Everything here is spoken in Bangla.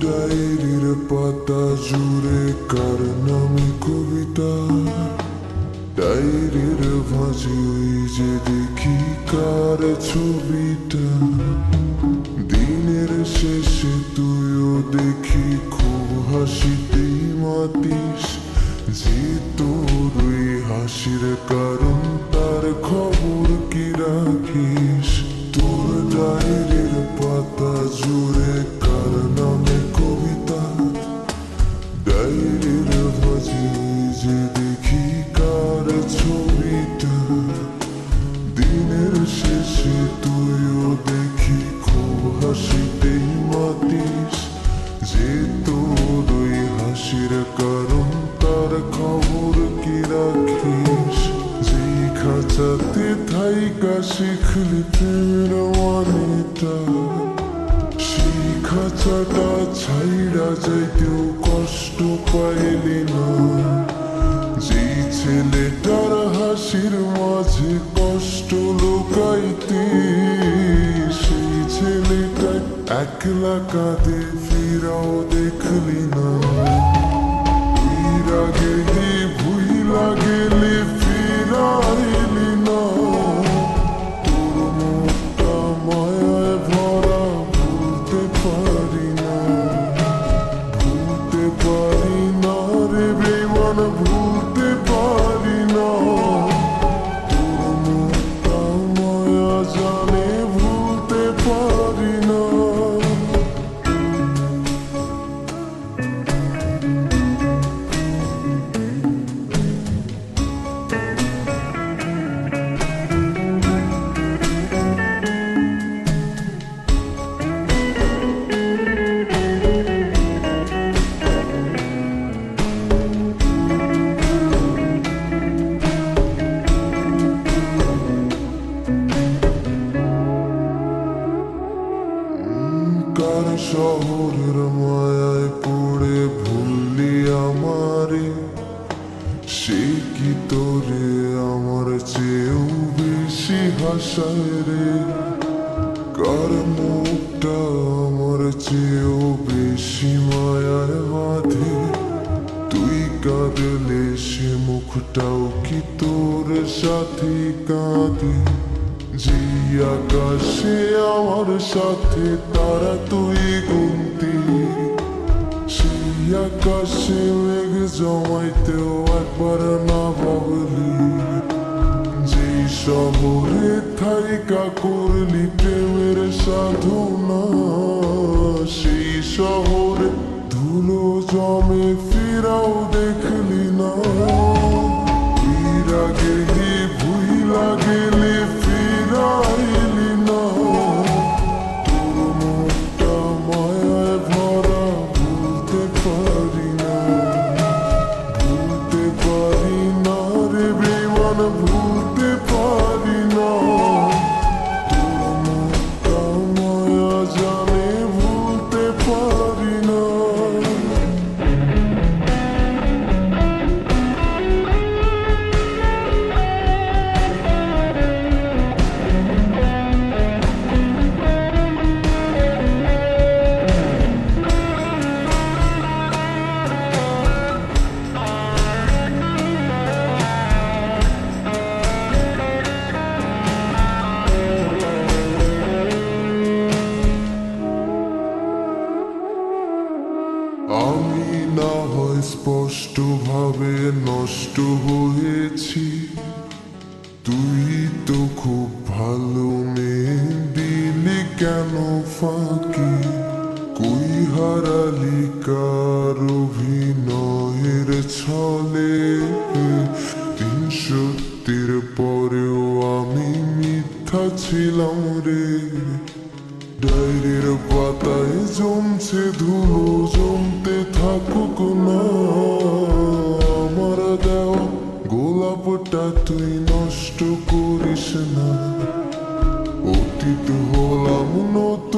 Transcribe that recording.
ডায়েরির পাতা জুড়ে কার নামে কবিতা, ডায়েরির ভাঁজে ওই যে দেখি কার ছবিটা। দিনের শেষে তুইও দেখি খুব হাসিতেই মাতিস, যে তোর ওই হাসির কারণ তার খবর কি রাখিস। তোর ডায়েরির পাতা জুড়ে কার নামে কবিতা, ডায়েরির ভাঁজে ওই যে দেখি কার ছবিটা। দিনের শেষে তুইও দেখি খুব হাসিতেই মাতিস, যে তোর ওই হাসির কারণ তার খবর কি রাখিস। যেই খাঁচাতে থাইকা শিখলি প্রেমের মানেটা, সেই খাঁচাটা ছাইড়া যাইতেও কষ্ট পাইলি না। যেই ছেলেটার হাসির মাঝে কষ্ট লুকাইতে, সেই ছেলেটা একলা কাঁদে ফিরাও দেখলি না। ফিরা গেলি ভুইলা গেলি ফিরাইলি না, তোর মুখটা মায়ায় ভরা ভুলতে পারি না। ভুলতে পারি না রে বেমান, ভুলতে পারি না। তোর মুখটা মায়া জানে ভুলতে পারি না। কার শহরের মায়ায় পড়ে ভুললি আমারে, সে কি তোরে আমার চেয়েও বেশি হাসায় রে। কার মুখটা আমার চেয়েও বেশি মায়ায় বাঁধে, তুই কাঁদলে সে মুখটাও কি তোর সাথে কাঁদে। যেই আকাশে আমার সাথে তারা তুই গুনতি, সেই আকাশে মেঘ জমাইতেও একবার না ভাবলি। যেই শহরে থাইকা করলি প্রেমের সাধনা, সেই শহরে ধুলো জমে ফিরাও দেখলি না। ফিরা গেলি ভুইলা গেলি ফিরাইলি না, তোর মুখটা মায়ায় ভরা ভুলতে পারি না। ভুলতে পারি না রে বেমান, ভুলতে পারি না। তোর মুখটা মায়া জানে ভুলতে পারি না। আমি না হয় স্পষ্ট ভাবে নষ্ট হয়েছি, তুই তো খুব ভালো মেয়ে, দিলি কেন ফাঁকি। কই হারালি কার অভিনয়ের ছলে, 300 পরেও আমি মিথ্যা ছিলাম রে। ডায়েরির পাতায় জমছে ধুলো, জমতে থাকুক না। আমার দেওয়া গোলাপটা তুই নষ্ট করিস না। অতীত হলাম নতুন